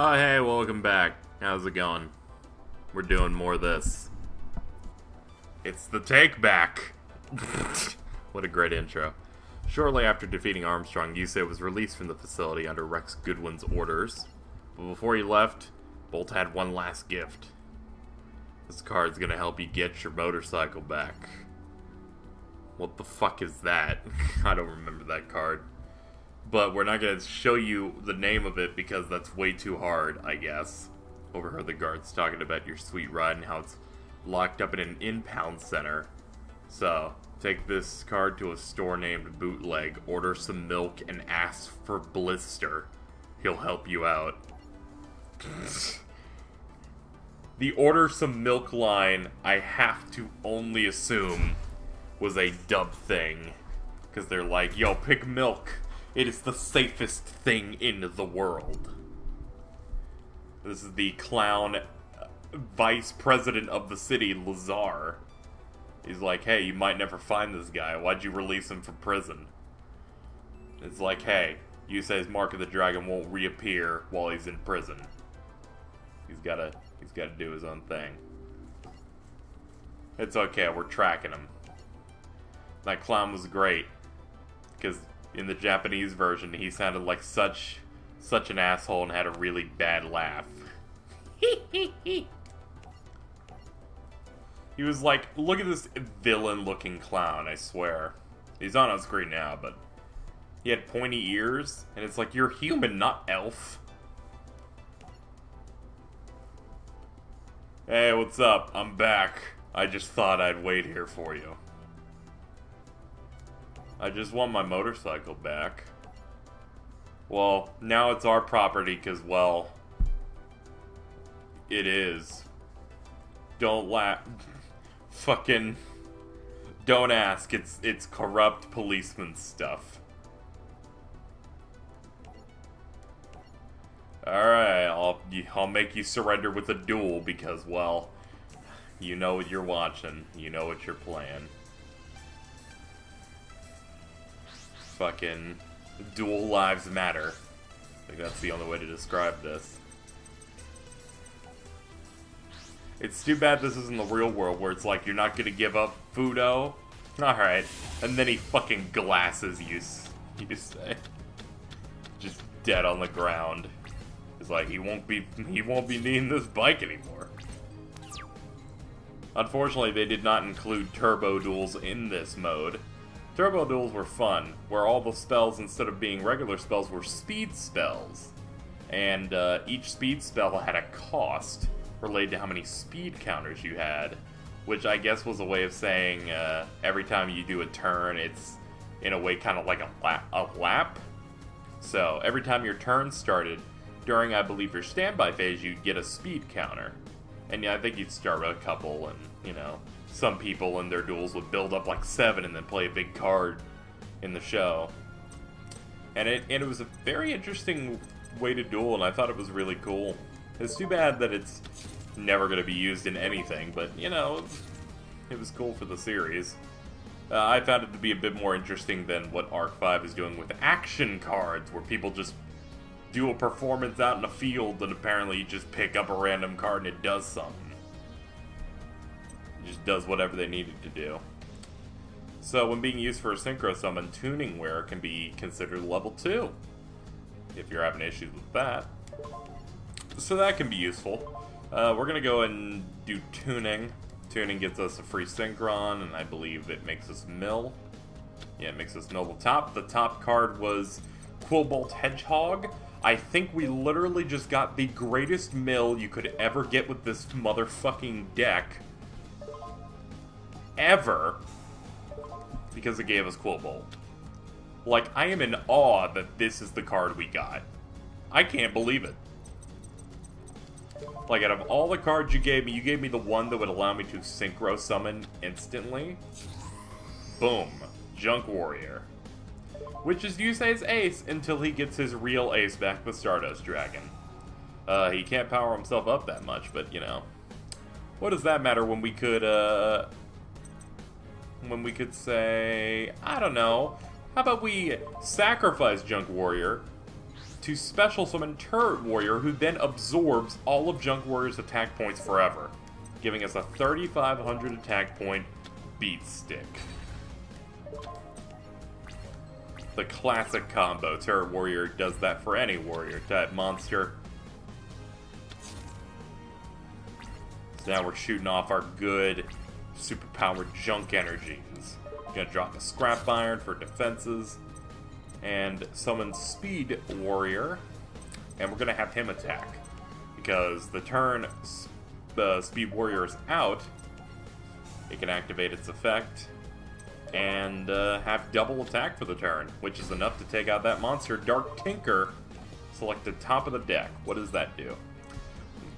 Oh, hey, welcome back. How's it going? We're doing more of this. It's the take back. What a great intro. Shortly after defeating Armstrong, Yusei was released from the facility under Rex Goodwin's orders. But before he left, Bolt had one last gift. This card's gonna help you get your motorcycle back. What the fuck is that? I don't remember that card. But we're not going to show you the name of it because that's way too hard, I guess. Overheard the guards talking about your sweet ride and how it's locked up in an impound center. So, take this card to a store named Bootleg, order some milk, and ask for Blister. He'll help you out. The order some milk line, I have to only assume, was a dub thing. Because they're like, yo, pick milk. It is the safest thing in the world. This is the clown vice president of the city, Lazar. He's like, hey, you might never find this guy. Why'd you release him from prison? It's like, hey, Yusei's Mark of the Dragon won't reappear while he's in prison. He's gotta do his own thing. It's okay, we're tracking him. That clown was great. Because in the Japanese version, he sounded like such an asshole and had a really bad laugh. He was like, look at this villain-looking clown, I swear. He's on screen now, but he had pointy ears, and it's like, you're human, not elf. Hey, what's up? I'm back. I just thought I'd wait here for you. I just want my motorcycle back. Well, now it's our property because, well, it is. Don't laugh. Fucking don't ask. It's corrupt policeman stuff. Alright, I'll make you surrender with a duel because, well, you know what you're watching. You know what you're playing. Fucking dual lives matter. I think that's the only way to describe this. It's too bad this isn't the real world where it's like, you're not gonna give up Fudo? Alright. And then he fucking glasses you say. Just dead on the ground. It's like, he won't be needing this bike anymore. Unfortunately, they did not include turbo duels in this mode. Turbo duels were fun, where all the spells, instead of being regular spells, were speed spells. And each speed spell had a cost related to how many speed counters you had, which I guess was a way of saying every time you do a turn, it's in a way kind of like a lap. So every time your turn started, during, I believe, your standby phase, you'd get a speed counter. And yeah, I think you'd start with a couple, and, you know, some people in their duels would build up like 7 and then play a big card in the show. And it was a very interesting way to duel, and I thought it was really cool. It's too bad that it's never going to be used in anything, but, you know, it was cool for the series. I found it to be a bit more interesting than what Arc 5 is doing with action cards, where people just do a performance out in a field and apparently you just pick up a random card and it does something. Just does whatever they need it to do. So when being used for a synchro summon, tuning wear can be considered level 2, if you're having issues with that. So that can be useful. We're going to go and do tuning. Tuning gets us a free synchron, and I believe it makes us mill. Yeah, it makes us mill the top. The top card was Quillbolt Hedgehog. I think we literally just got the greatest mill you could ever get with this motherfucking deck. Ever, because it gave us Quillbolt. Like, I am in awe that this is the card we got. I can't believe it. Like, out of all the cards you gave me the one that would allow me to synchro summon instantly. Boom. Junk Warrior. Which is Yusei's ace until he gets his real ace back with Stardust Dragon. He can't power himself up that much, but, you know. What does that matter when we could say, I don't know, how about we sacrifice Junk Warrior to special summon Turret Warrior, who then absorbs all of Junk Warrior's attack points forever, giving us a 3,500 attack point beat stick. The classic combo. Turret Warrior does that for any warrior type monster. So now we're shooting off our good, superpowered junk energies. Gonna drop a Scrap Iron for defenses, and summon Speed Warrior, and we're gonna have him attack. Because the turn the Speed Warrior is out, it can activate its effect, and have double attack for the turn, which is enough to take out that monster. Dark Tinker, select the top of the deck. What does that do?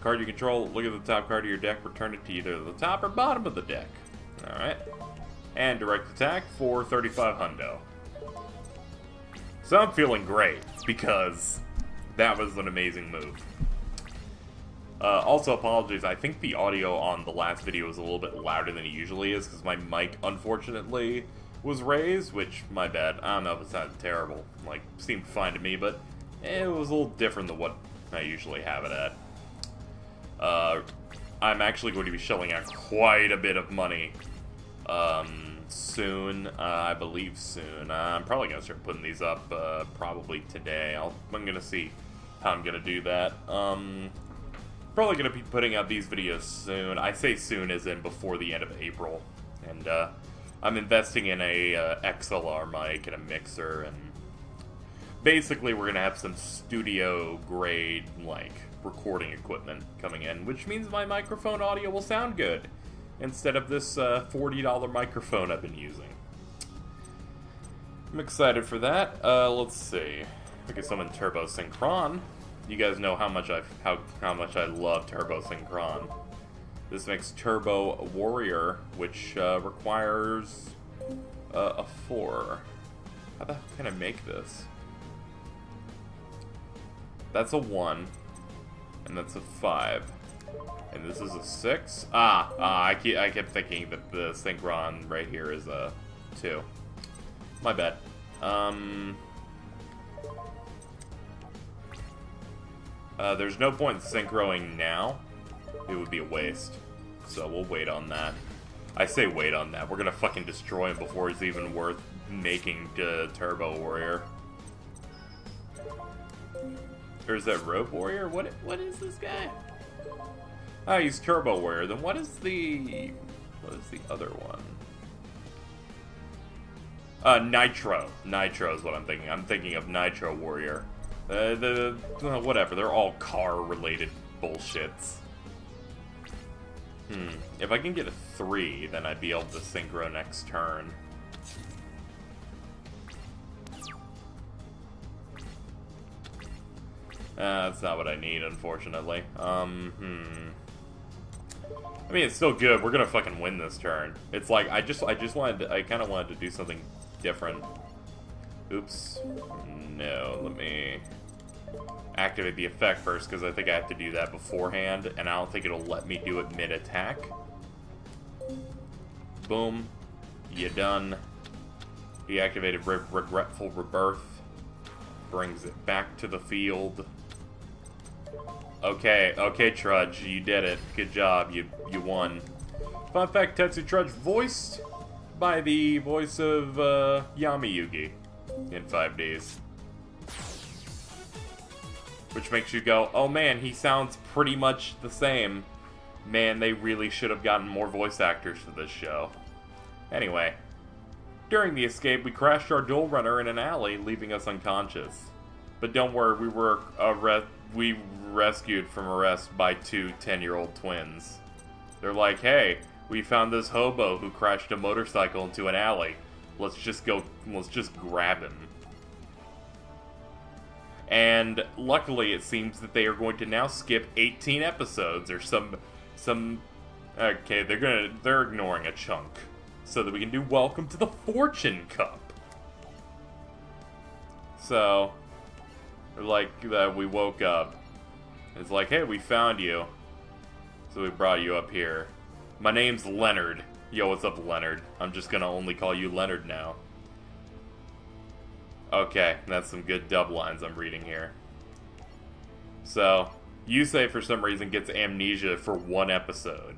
Card you control, look at the top card of your deck, return it to either the top or bottom of the deck. Alright. And direct attack for 35 hundo. So I'm feeling great, because that was an amazing move. Also, apologies, I think the audio on the last video was a little bit louder than it usually is, because my mic, unfortunately, was raised, which, my bad. I don't know if it sounded terrible. Like, seemed fine to me, but it was a little different than what I usually have it at. I'm actually going to be shelling out quite a bit of money, soon, I believe soon. I'm probably going to start putting these up, probably today. I'm going to see how I'm going to do that. Probably going to be putting out these videos soon. I say soon as in before the end of April. And, I'm investing in a XLR mic and a mixer, and basically we're going to have some studio-grade, like, recording equipment coming in, which means my microphone audio will sound good, instead of this $40 microphone I've been using. I'm excited for that. Let's see. I can summon Turbo Synchron. You guys know how much how much I love Turbo Synchron. This makes Turbo Warrior, which requires a 4. How the hell can I make this? That's a 1, and that's a 5. And this is a 6? I kept thinking that the Synchron right here is a 2. My bad. There's no point in synchroing now. It would be a waste. So we'll wait on that. I say wait on that. We're gonna fucking destroy him before it's even worth making Turbo Warrior. Or is that Rope Warrior? What is this guy? Ah, he's Turbo Warrior. Then what is the other one? Nitro. Nitro is what I'm thinking. I'm thinking of Nitro Warrior. Whatever. They're all car-related bullshits. If I can get a 3, then I'd be able to synchro next turn. That's not what I need, unfortunately. I mean, it's still good. We're gonna fucking win this turn. It's like, I kinda wanted to do something different. Oops. No, let me activate the effect first, because I think I have to do that beforehand, and I don't think it'll let me do it mid-attack. Boom. You done. He activated Regretful Rebirth. Brings it back to the field. Okay, Trudge, you did it. Good job, you won. Fun fact, Tetsu Trudge voiced by the voice of Yami Yugi in 5 days. Which makes you go, oh man, he sounds pretty much the same. Man, they really should have gotten more voice actors for this show. Anyway, during the escape, we crashed our duel runner in an alley, leaving us unconscious. But don't worry, we rescued from arrest by 2 10-year-old twins. They're like, hey, we found this hobo who crashed a motorcycle into an alley. Let's just grab him. And luckily, it seems that they are going to now skip 18 episodes or some. Okay, they're ignoring a chunk so that we can do Welcome to the Fortune Cup. So, like that, we woke up. It's like, hey, we found you, so we brought you up here. My name's Leonard. Yo, what's up, Leonard? I'm just gonna only call you Leonard now. Okay, that's some good dub lines I'm reading here. So, Yusei for some reason gets amnesia for 1 episode.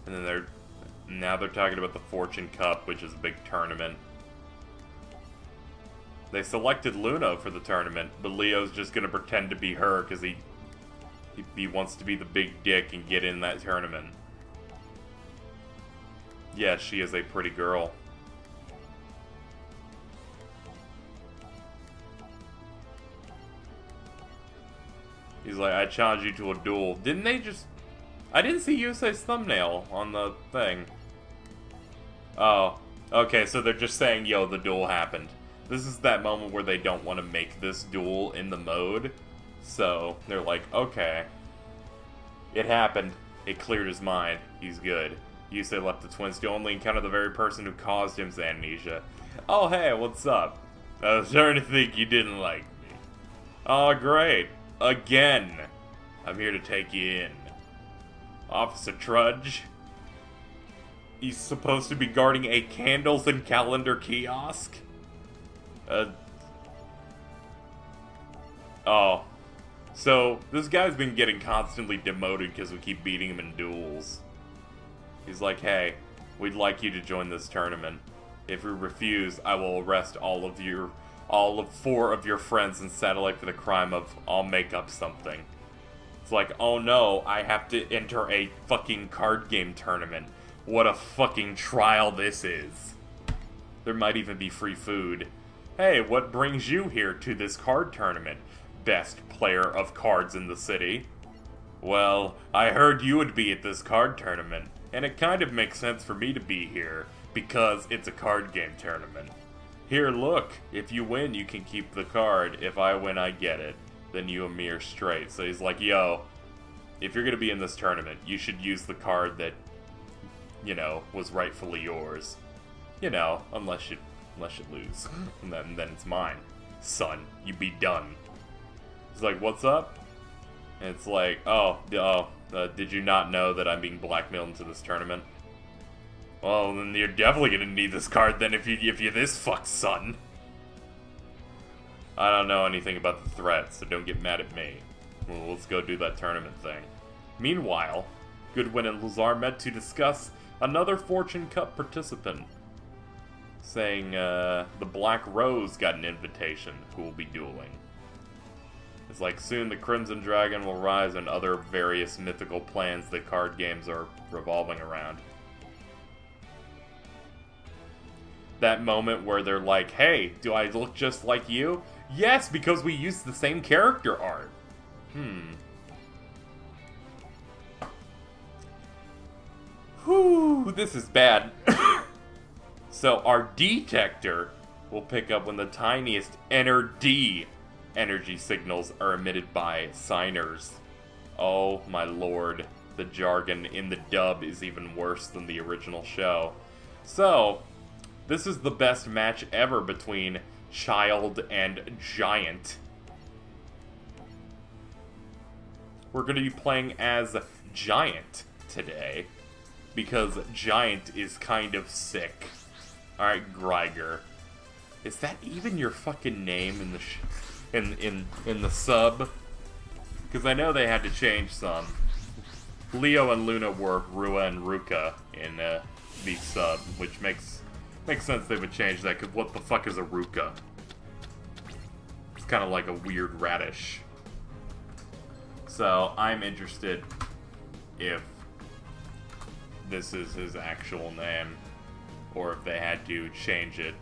And then now they're talking about the Fortune Cup, which is a big tournament. They selected Luna for the tournament, but Leo's just gonna pretend to be her because he wants to be the big dick and get in that tournament. Yes, she is a pretty girl. He's like, I challenge you to a duel. Didn't they just... I didn't see Yusei's thumbnail on the thing. Oh. Okay, so they're just saying, yo, the duel happened. This is that moment where they don't want to make this duel in the mode. So, they're like, okay. It happened. It cleared his mind. He's good. Yusei left the twins to only encounter the very person who caused him amnesia. Oh, hey, what's up? I was starting to think you didn't like me. Oh, great. Again. I'm here to take you in. Officer Trudge. He's supposed to be guarding a candles and calendar kiosk? Oh. So, this guy's been getting constantly demoted because we keep beating him in duels. He's like, hey, we'd like you to join this tournament. If you refuse, I will arrest all of 4 of your friends in Satellite for the crime of I'll make up something. It's like, oh no, I have to enter a fucking card game tournament. What a fucking trial this is. There might even be free food. Hey, what brings you here to this card tournament? Best player of cards in the city. Well, I heard you would be at this card tournament, and it kind of makes sense for me to be here, because it's a card game tournament. Here, look, if you win, you can keep the card. If I win, I get it. Then you and me are straight. So he's like, yo, if you're gonna be in this tournament, you should use the card that, you know, was rightfully yours. You know, unless you lose. And then it's mine. Son, you be done. He's like, what's up? And it's like, did you not know that I'm being blackmailed into this tournament? Well, then you're definitely gonna need this card then if you're this fucked, son. I don't know anything about the threat, so don't get mad at me. Well, let's go do that tournament thing. Meanwhile, Goodwin and Lazar met to discuss another Fortune Cup participant, saying the Black Rose got an invitation who will be dueling. It's like, soon the Crimson Dragon will rise and other various mythical plans that card games are revolving around. That moment where they're like, hey, do I look just like you? Yes, because we used the same character art. Whew, this is bad. So our detector will pick up when the tiniest D energy signals are emitted by signers. Oh my lord, the jargon in the dub is even worse than the original show. So, this is the best match ever between Child and Giant. We're going to be playing as Giant today, because Giant is kind of sick. Alright, Greiger. Is that even your fucking name in the in the sub? Because I know they had to change some. Leo and Luna were Rua and Ruka in the sub, which makes sense they would change that, because what the fuck is a Ruka? It's kind of like a weird radish. So, I'm interested if this is his actual name, or if they had to change it.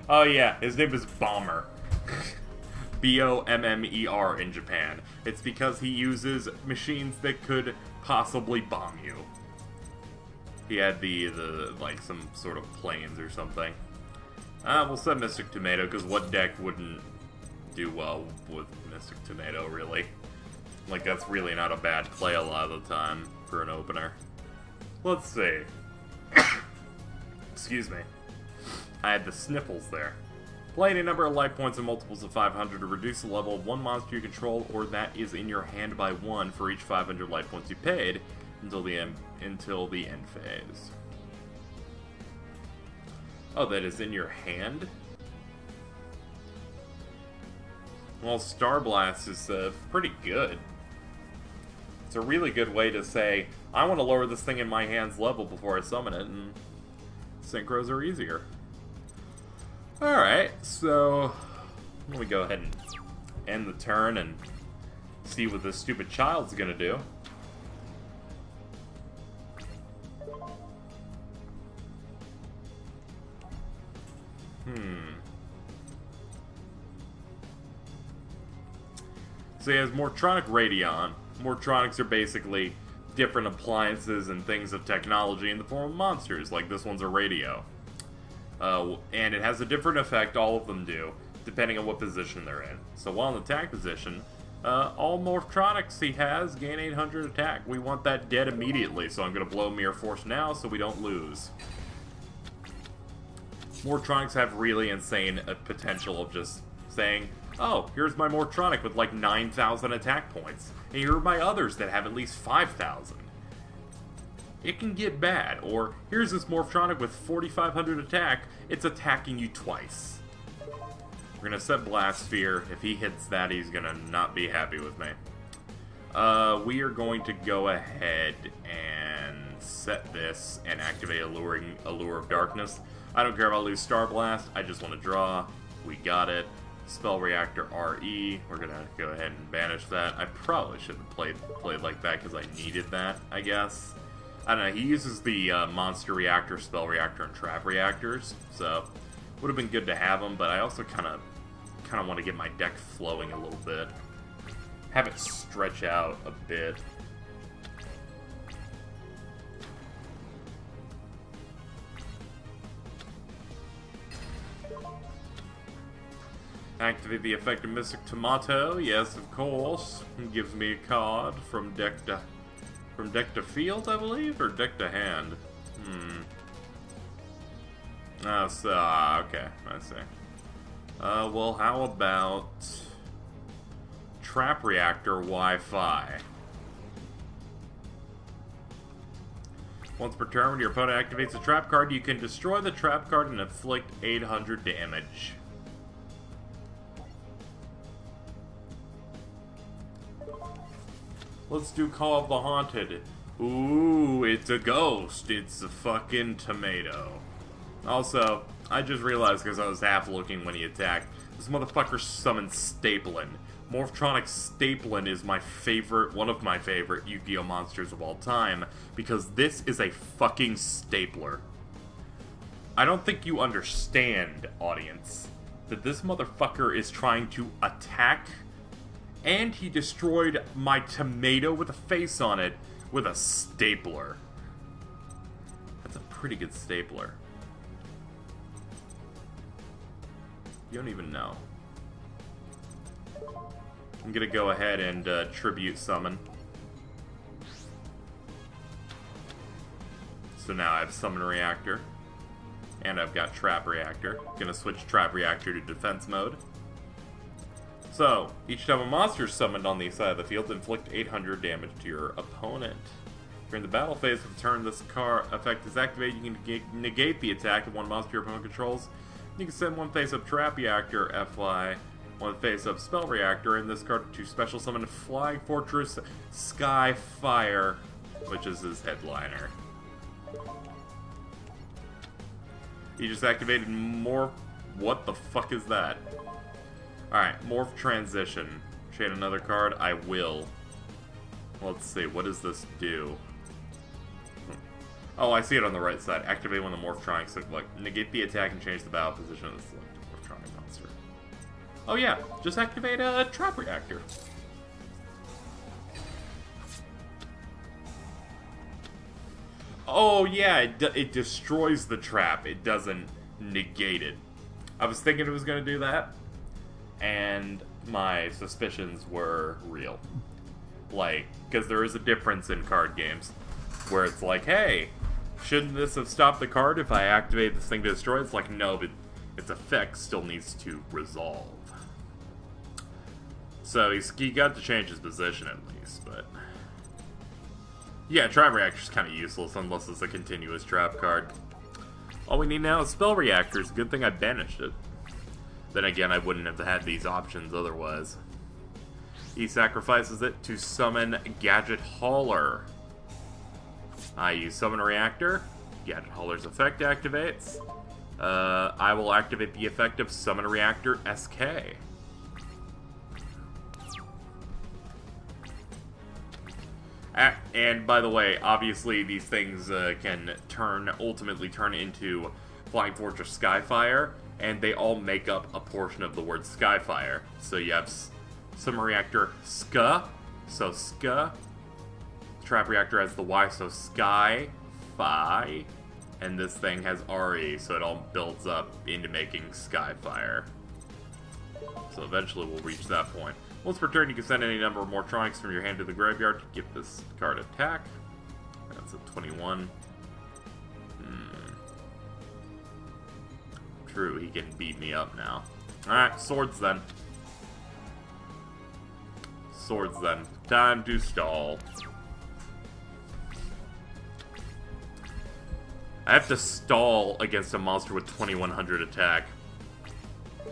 Oh yeah, his name is Bomber. B-O-M-M-E-R in Japan. It's because he uses machines that could possibly bomb you. He had the like, some sort of planes or something. We'll set Mystic Tomato, because what deck wouldn't do well with Mystic Tomato, really? Like, that's really not a bad play a lot of the time for an opener. Let's see. Excuse me. I had the sniffles there. Play any number of life points in multiples of 500 to reduce the level of one monster you control, or that is in your hand by 1 for each 500 life points you paid until the end phase. Oh, that is in your hand? Well, Star Blast is pretty good. It's a really good way to say, I want to lower this thing in my hand's level before I summon it, and synchros are easier. Alright, so let me go ahead and end the turn and see what this stupid child's gonna do. So he has Mortronic Radion. Mortronics are basically different appliances and things of technology in the form of monsters, like this one's a radio. And it has a different effect, all of them do, depending on what position they're in. So while in attack position, all Mortronics he has gain 800 attack. We want that dead immediately, so I'm going to blow Mirror Force now so we don't lose. Mortronics have really insane potential of just saying, oh, here's my Mortronic with like 9,000 attack points, and here are my others that have at least 5,000. It can get bad, or here's this Mortronic with 4,500 attack, it's attacking you twice. We're gonna set Blast Sphere. If he hits that, he's gonna not be happy with me. We are going to go ahead and set this and activate Allure of Darkness. I don't care if I lose Star Blast, I just want to draw. We got it. Spell Reactor RE. We're gonna go ahead and banish that. I probably should have played like that because I needed that, I guess. I don't know, he uses the Monster Reactor, Spell Reactor, and Trap Reactors, so would have been good to have them, but I also kind of want to get my deck flowing a little bit. Have it stretch out a bit. Activate the effect of Mystic Tomato. Yes, of course. It gives me a card from deck to field, I believe, or deck to hand. Oh, so okay, I see. Well, how about Trap Reactor Wi-Fi? Once per turn, when your opponent activates a trap card, you can destroy the trap card and inflict 800 damage. Let's do Call of the Haunted. Ooh, it's a ghost. It's a fucking tomato. Also, I just realized because I was half looking when he attacked, this motherfucker summoned Staplin. Morphtronic Staplin is my favorite, one of my favorite Yu-Gi-Oh! Monsters of all time, because this is a fucking stapler. I don't think you understand, audience, that this motherfucker is trying to attack, and he destroyed my tomato with a face on it with a stapler. That's a pretty good stapler. You don't even know. I'm gonna go ahead and tribute summon. So now I have Summon Reactor. And I've got Trap Reactor. Gonna switch Trap Reactor to defense mode. So, each time a monster is summoned on the side of the field, inflict 800 damage to your opponent. During the battle phase of the turn this card effect is activated, you can negate the attack of one monster your opponent controls. You can send one face-up Trap Reactor, FY, one face-up Spell Reactor, and this card to special summon Flying Fortress Sky Fire, which is his headliner. He just activated Morph... What the fuck is that? Alright, Morph Transition. Chain another card? I will. Let's see, what does this do? Oh, I see it on the right side. Activate when the Morphtronics select. Negate the attack and change the battle position of the selected Morphtronic monster. Oh yeah, just activate a Trap Reactor. Oh yeah, it destroys the trap. It doesn't negate it. I was thinking it was going to do that, and my suspicions were real. Like, because there is a difference in card games, where it's like, hey, shouldn't this have stopped the card if I activate this thing to destroy it? It's like, no, but its effect still needs to resolve. So he got to change his position at least, but... yeah, Trap Reactor's kind of useless unless it's a continuous trap card. All we need now is Spell Reactors. Good thing I banished it. Then again, I wouldn't have had these options otherwise. He sacrifices it to summon Gadget Hauler. I use Summon Reactor. Gadget Hauler's effect activates. I will activate the effect of Summon Reactor SK. And by the way, obviously these things can ultimately turn into Flying Fortress Skyfire, and they all make up a portion of the word Skyfire. So you have Summon Reactor SK, so SK. Trap Reactor has the Y, so Sky, Fi. And this thing has RE, so it all builds up into making Skyfire. So eventually we'll reach that point. Once per turn, you can send any number of Mortronics from your hand to the graveyard to give this card attack. That's a 21. True, he can beat me up now. Alright, swords then. Swords then. Time to stall. I have to stall against a monster with 2100 attack.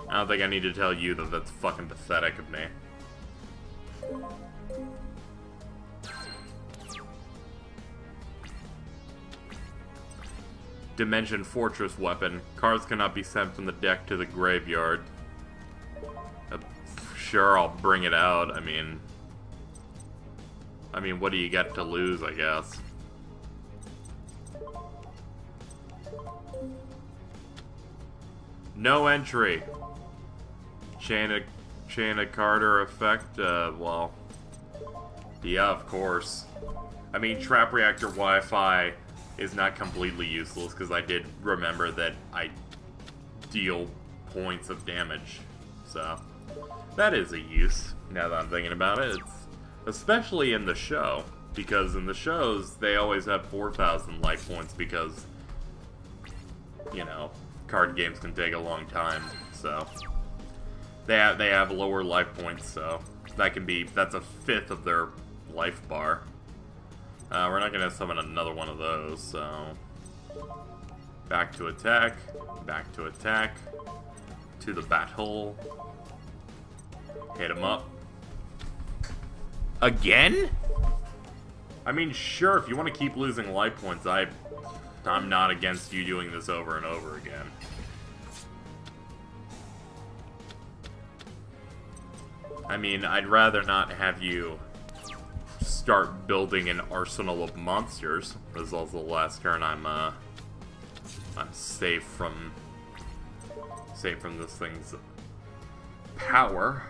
I don't think I need to tell you that that's fucking pathetic of me. Dimension Fortress weapon. Cards cannot be sent from the deck to the graveyard. Sure, I'll bring it out. I mean, what do you got to lose, I guess? No entry. Chain of Carter effect, well, yeah, of course. I mean, Trap Reactor Wi-Fi is not completely useless, because I did remember that I deal points of damage. So, that is a use, now that I'm thinking about it. It's especially in the show, because in the shows, they always have 4,000 life points, because, you know, card games can take a long time, so they have lower life points, so that's a fifth of their life bar. We're not gonna summon another one of those, so back to attack, to the bat hole, hit him up again. I mean, sure, if you want to keep losing life points, I'm not against you doing this over and over again. I mean, I'd rather not have you start building an arsenal of monsters. This is also the last turn I'm safe from this thing's power.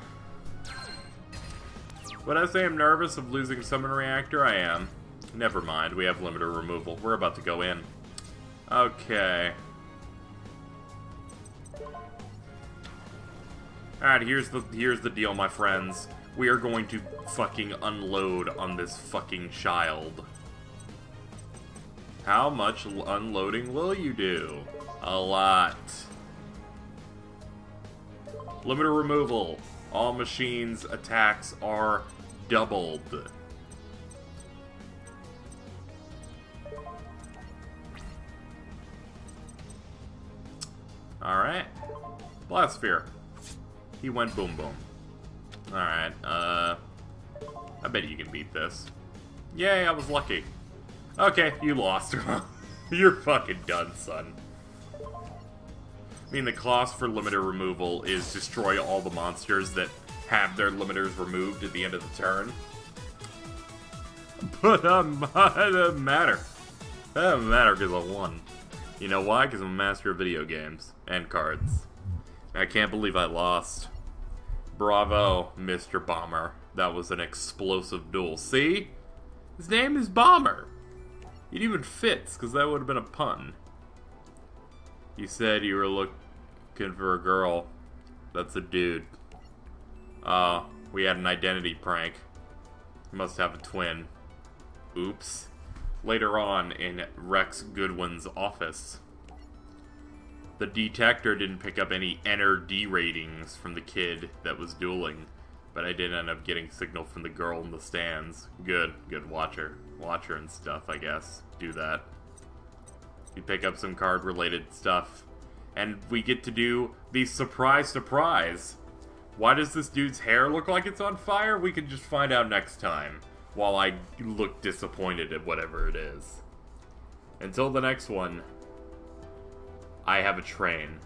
Would I say I'm nervous of losing Summon Reactor? I am. Never mind, we have limiter removal. We're about to go in. Okay. Alright, here's the deal, my friends. We are going to fucking unload on this fucking child. How much unloading will you do? A lot. Limiter removal. All machines' attacks are doubled. Alright. Blastsphere. He went boom boom. Alright, I bet you can beat this. Yay, I was lucky. Okay, you lost. You're fucking done, son. I mean, the cost for limiter removal is destroy all the monsters that have their limiters removed at the end of the turn. But, it doesn't matter. That doesn't matter because I won. You know why? Because I'm a master of video games. And cards. I can't believe I lost. Bravo, Mr. Bomber. That was an explosive duel. See? His name is Bomber. It even fits, because that would have been a pun. You said you were looking for a girl. That's a dude. We had an identity prank. You must have a twin. Oops. Later on, in Rex Goodwin's office. The detector didn't pick up any NRD ratings from the kid that was dueling, but I did end up getting signal from the girl in the stands. Good, watch her and stuff, I guess. Do that. You pick up some card-related stuff, And we get to do the surprise. Why does this dude's hair look like it's on fire? We can just find out next time, while I look disappointed at whatever it is. Until the next one, I have a train.